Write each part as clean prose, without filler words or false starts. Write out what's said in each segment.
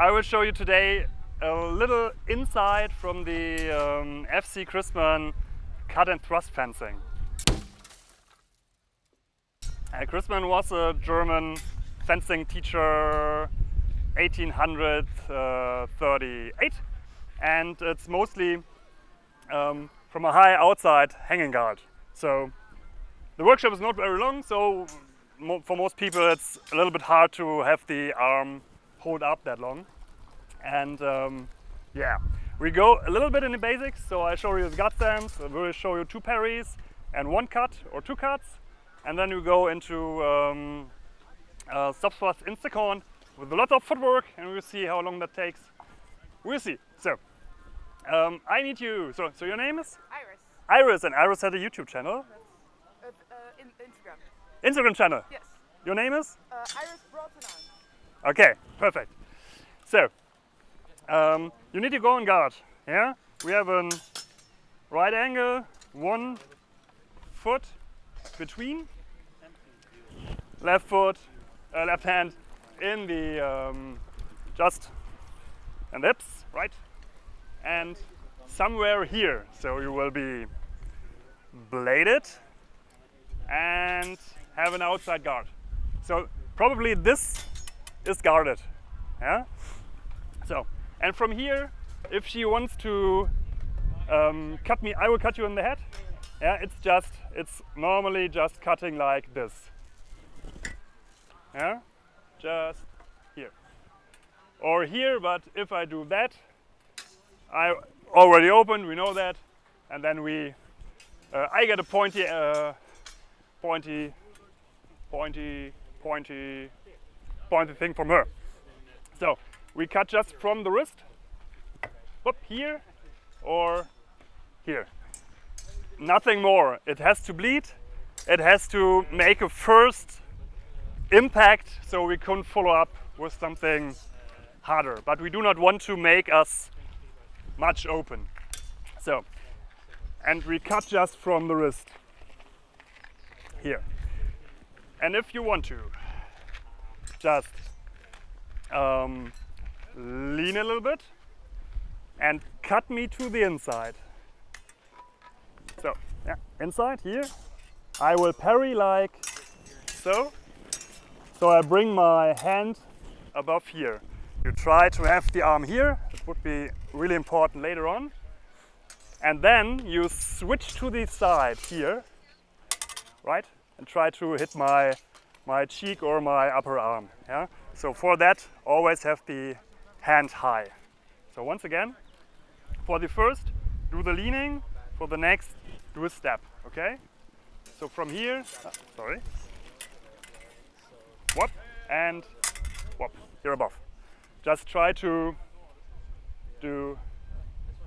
I will show you today a little insight from the FC Christmann cut and thrust fencing. Christmann was a German fencing teacher 1838, and it's mostly from a high outside hanging guard. So the workshop is not very long, so for most people it's a little bit hard to have the arm hold up that long. And yeah, we go a little bit in the basics. So I show you the gut stance, I will show you 2 parries and 1 cut or 2 cuts, and then we go into stop thrust in seconde with a lot of footwork, and we'll see how long that takes. We'll see. So I need you. So your name is? Iris. Iris, and Iris had a YouTube channel. Instagram. Instagram channel. Yes. Your name is? Iris Brotenan. Okay, perfect. So you need to go on guard. Yeah, we have a right angle, 1 foot between, left foot, left hand in the just and hips, right, and somewhere here. So you will be bladed and have an outside guard. So probably this is guarded. Yeah. So, and from here, if she wants to cut me, I will cut you in the head. Yeah, it's normally just cutting like this. Yeah, just here. Or here, but if I do that, I already opened, we know that, and then I get a pointy thing from her. So we cut just from the wrist, up here or here. Nothing more. It has to bleed. It has to make a first impact so we can follow up with something harder. But we do not want to make us much open. So, and we cut just from the wrist here. And if you want to, just lean a little bit and cut me to the inside. So, yeah, inside here. I will parry like so. So I bring my hand above here. You try to have the arm here. It would be really important later on. And then you switch to the side here, right? And try to hit my cheek or my upper arm. Yeah. So for that, always have the hand high. So once again, for the first, do the leaning. For the next, do a step. Okay. So from here, sorry. Whoop and whoop. Here above. Just try to do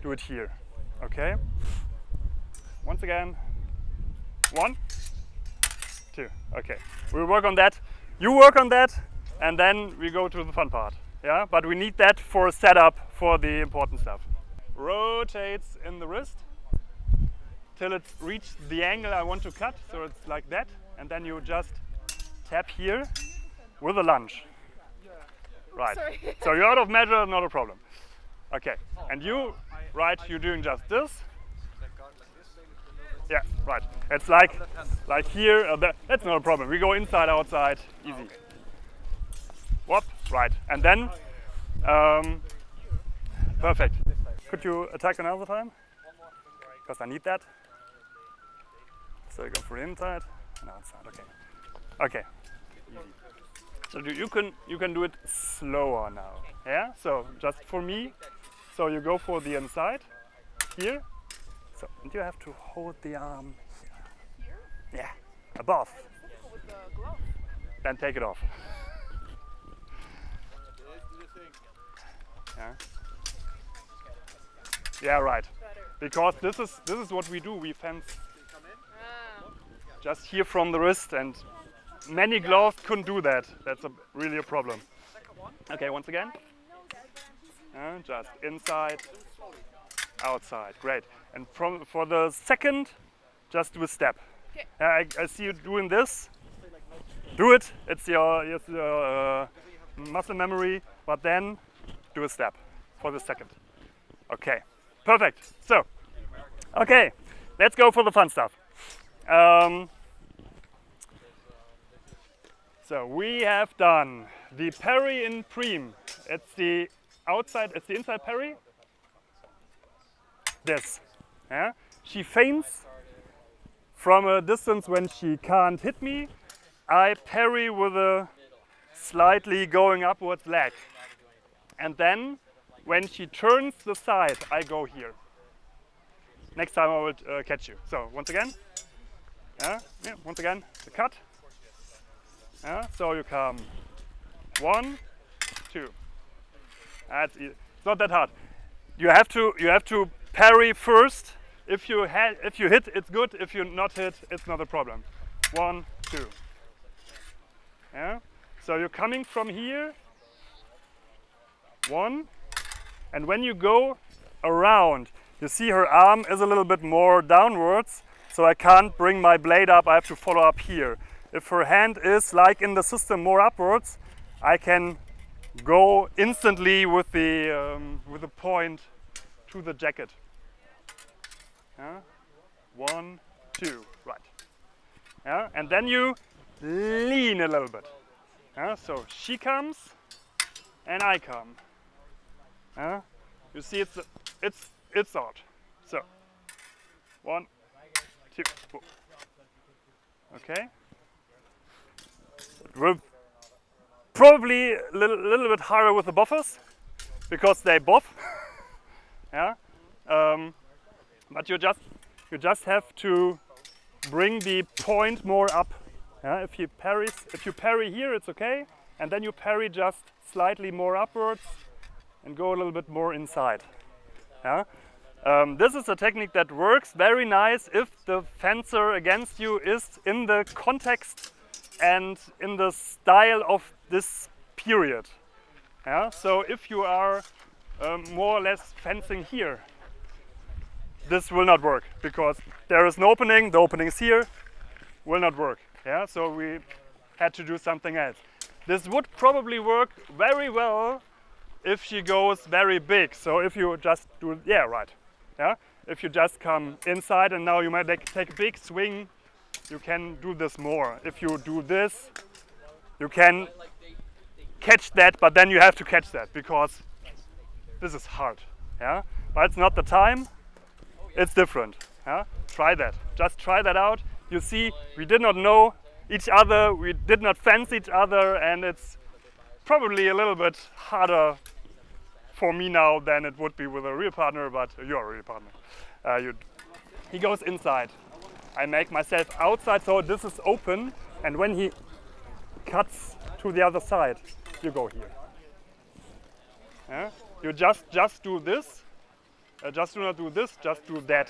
it here. Okay. Once again. 1, 2. Okay. We'll work on that. You work on that, and then we go to the fun part. Yeah. But we need that for setup for the important stuff. Rotates in the wrist till it's reached the angle I want to cut. So it's like that, and then you just tap here with a lunge. Right. Sorry. So you're out of measure, not a problem. Okay. And you, right, you're doing just this. Yeah, right. It's like here, that's not a problem. We go inside, outside, easy. Whoop, right. And then, perfect. Could you attack another time? Because I need that. So you go for the inside and outside, okay. Okay. So you can do it slower now. Yeah. So just for me. So you go for the inside here. So and you have to hold the arm here. Yeah. Above. With the glove. Then take it off. Yeah. Yeah. Right. Because this is what we do. We fence just here from the wrist, and many gloves couldn't do that. That's really a problem. Okay, once again. Just inside, outside. Great. And for the second, just do a step. Okay. I see you doing this. Do it. It's your muscle memory. But then do a step for the second. Okay, perfect. So, okay, let's go for the fun stuff. So we have done the parry in prime. It's the inside parry. This. Yeah? She feints from a distance when she can't hit me. I parry with a slightly going upwards leg. And then when she turns the side, I go here. Next time I will catch you. So once again, once again, the cut. So you come 1, 2. That's easy. It's not that hard. You have to parry first. If you hit, it's good. If you not hit, it's not a problem. 1, 2. Yeah. So you're coming from here. 1, and when you go around, you see her arm is a little bit more downwards. So I can't bring my blade up. I have to follow up here. If her hand is, like in the system, more upwards, I can go instantly with the point to the jacket. 1, 2, right. And then you lean a little bit. So she comes and I come. You see, it's out. So 1, 2, 4. Okay. It will probably a little bit harder with the buffers because they buff. But you just have to bring the point more up. If you parry here, it's okay, and then you parry just slightly more upwards and go a little bit more inside. This is a technique that works very nice if the fencer against you is in the context and in the style of this period. So if you are more or less fencing here, this will not work because there is an opening, the opening is here, will not work. So we had to do something else. This would probably work very well if she goes very big. So if you just do, if you just come inside and now you might take a big swing, you can do this more. If you do this, you can catch that, but then you have to catch that because this is hard. But it's not the time, it's different. Try that, just try that out. You see, we did not know each other, we did not fence each other, and it's probably a little bit harder for me now than it would be with a real partner, but you're a real partner. He goes inside. I make myself outside, so this is open, and when he cuts to the other side, you go here. You just do this, just do not do this, just do that.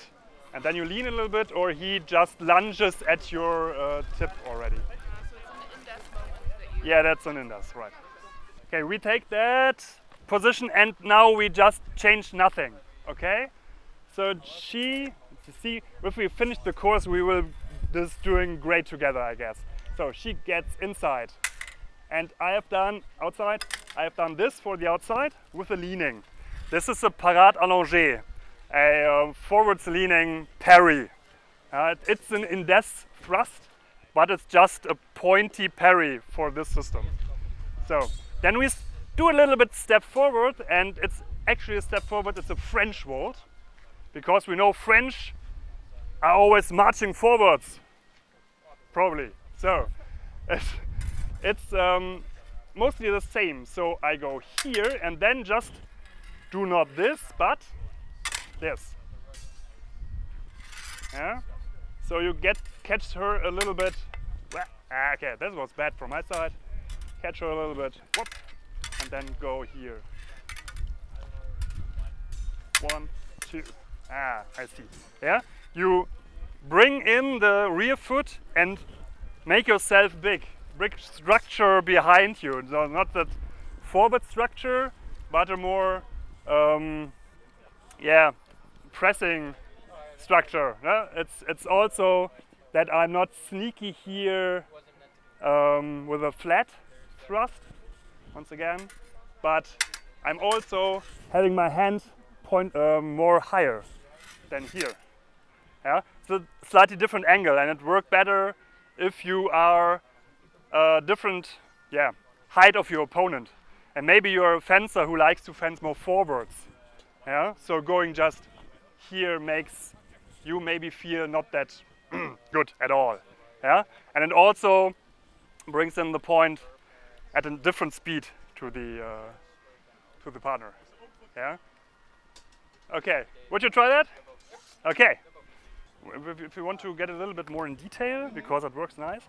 And then you lean a little bit, or he just lunges at your tip already. So it's an index moment that you... Yeah, that's an index, right. Okay, we take that position and now we just change nothing, okay? So you see, if we finish the course, we will just doing great together, I guess. So she gets inside. And I have done outside, I have done this for the outside with a leaning. This is a parade alonge, a forwards leaning parry. It's an index thrust, but it's just a pointy parry for this system. So then we do a little bit step forward, and it's actually a step forward, it's a French vault, because we know French are always marching forwards, probably. So it's mostly the same. So I go here and then just do not this, but this. So you catch her a little bit. Okay, that was bad from my side. Catch her a little bit, whoop, and then go here. 1, 2. I see. You bring in the rear foot and make yourself big. Big structure behind you. So not that forward structure, but a more pressing structure. It's also that I'm not sneaky here with a flat thrust once again, but I'm also having my hand point more higher than here. Yeah, it's a slightly different angle, and it works better if you are different height of your opponent. And maybe you're a fencer who likes to fence more forwards. Yeah, so going just here makes you maybe feel not that good at all. Yeah, and it also brings in the point at a different speed to the partner. Yeah. Okay. Would you try that? Okay. If you want to get a little bit more in detail, because it works nice,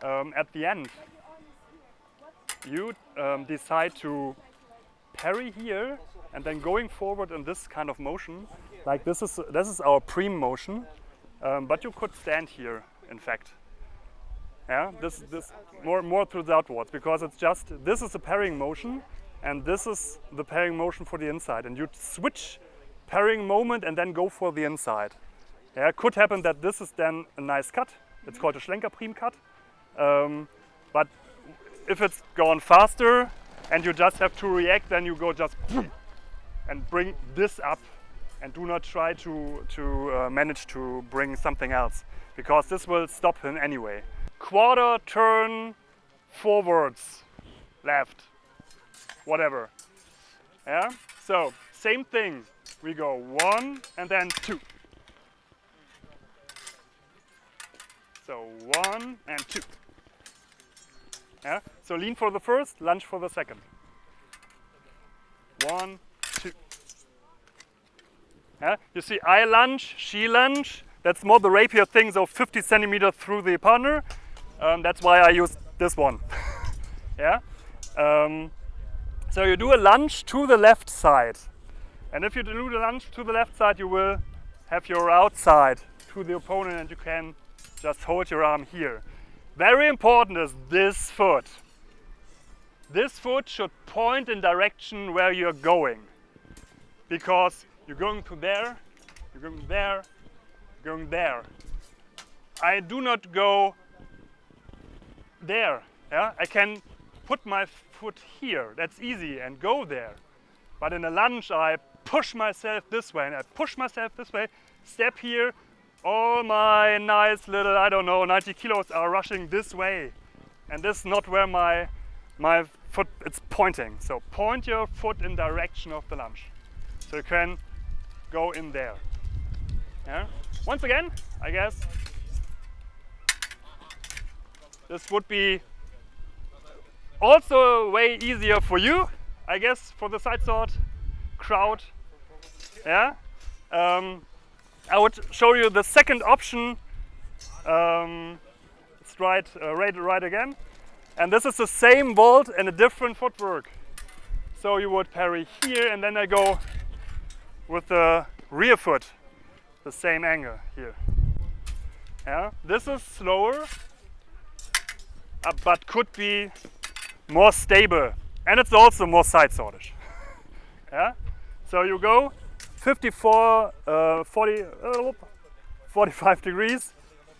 at the end you decide to parry here and then going forward in this kind of motion. Like this is our prime motion, but you could stand here, in fact. Yeah, this more to the outwards, because it's just this is the parrying motion, and this is the parrying motion for the inside, and you switch parrying moment and then go for the inside. Yeah, it could happen that this is then a nice cut. It's called a Schlenker prime cut. But if it's gone faster and you just have to react, then you go just boom, and bring this up, and do not try to manage to bring something else, because this will stop him anyway. Quarter turn forwards, left, whatever. Yeah. So same thing. We go 1 and then 2. So 1 and 2. Yeah. So lean for the first, lunge for the second. 1, 2. Yeah. You see, I lunge, she lunge. That's more the rapier thing, so 50 centimeters through the partner. That's why I use this one. Yeah. So you do a lunge to the left side. And if you do the lunge to the left side, you will have your outside to the opponent, and you can just hold your arm here. Very important is this foot. This foot should point in direction where you're going. Because you're going to there, you're going there, you're going there. I do not go there. Yeah? I can put my foot here, that's easy, and go there. But in a lunge, I push myself this way, and I push myself this way, step here, all my nice little, I don't know, 90 kilos are rushing this way. And this is not where my foot is pointing. So point your foot in direction of the lunge. So you can go in there. Yeah? Once again, I guess, this would be also way easier for you, I guess, for the side sword crowd. Yeah. I would show you the second option. It's right again. And this is the same vault and a different footwork. So you would parry here, and then I go with the rear foot, the same angle here. Yeah. This is slower, but could be more stable, and it's also more side swordish. Yeah. So you go 45 degrees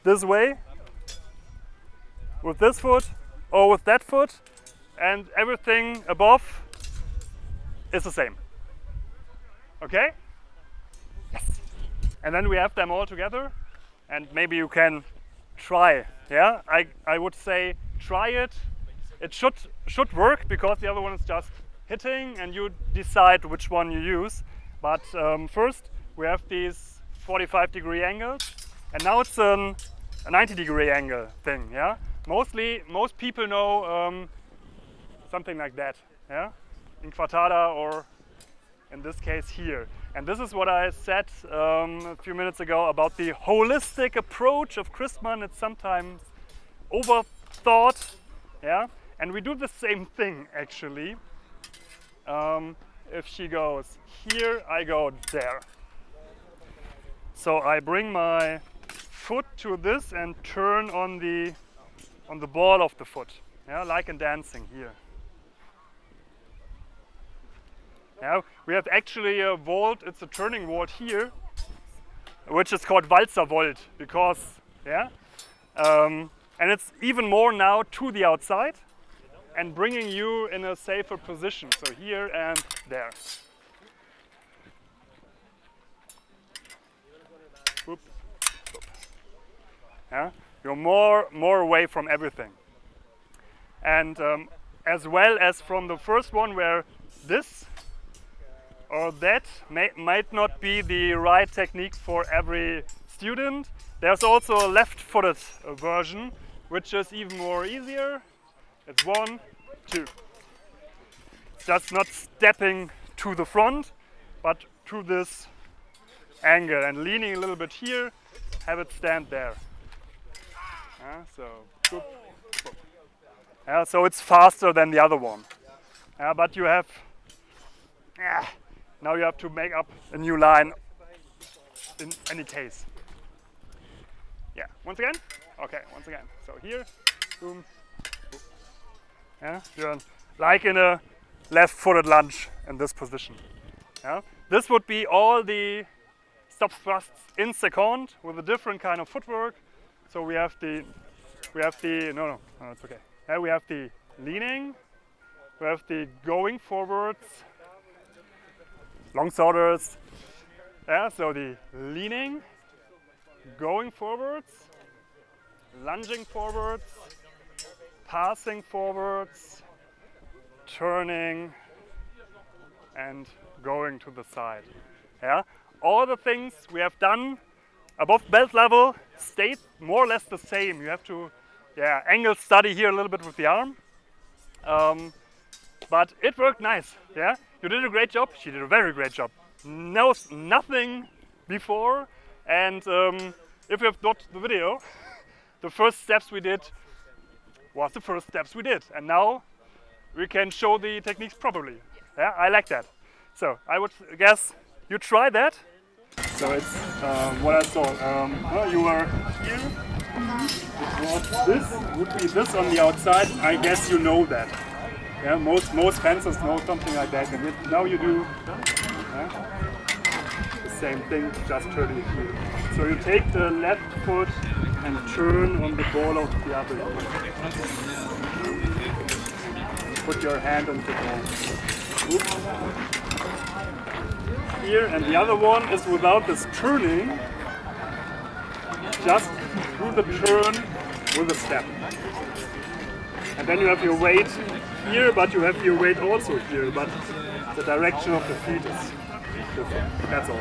this way with this foot or with that foot, and everything above is the same. Okay? Yes. And then we have them all together, and maybe you can try. Yeah, I would say try it. It should work, because the other one is just hitting, and you decide which one you use. But first we have these 45-degree angles, and now it's a 90-degree angle thing. Yeah, most people know something like that. Yeah, inquartada, or in this case here. And this is what I said a few minutes ago about the holistic approach of Christmann. It's sometimes overthought. Yeah, and we do the same thing actually. If she goes here, I go there. So I bring my foot to this and turn on the ball of the foot. Yeah, like in dancing here. Yeah, we have actually a vault. It's a turning vault here, which is called Walzer vault, because and it's even more now to the outside. and bringing you in a safer position. So here and there. Boop, boop. Yeah? You're more away from everything. And as well as from the first one where this or that might not be the right technique for every student, there's also a left-footed version, which is even more easier. It's 1, 2. It's just not stepping to the front, but to this angle and leaning a little bit here, have it stand there. So, boop, boop. So it's faster than the other one. But you have, now you have to make up a new line in any case. Yeah, once again? Okay, once again. So here, boom, boom. You're like in a left-footed lunge in this position. This would be all the stop thrusts in seconde with a different kind of footwork. So we have the no, it's okay. We have the leaning, we have the going forwards, long sorters. So the leaning, going forwards, lunging forwards, passing forwards, turning, and going to the side. All the things we have done above belt level stayed more or less the same. You have to angle study here a little bit with the arm. But it worked nice. You did a great job. She did a very great job. Knows nothing before. And if you have watched the video, the first steps we did was the first steps we did. And now we can show the techniques properly. I like that. So I would guess you try that. So it's what I saw. You were here. It was this. Would be this on the outside. I guess you know that. Most fencers know something like that. And now you do the same thing, just turning here. So you take the left foot and turn on the ball of the other. Put your hand on the ball. Oops. Here, and the other one is without this turning, just do the turn with a step. And then you have your weight here, but you have your weight also here, but the direction of the feet is different. That's all.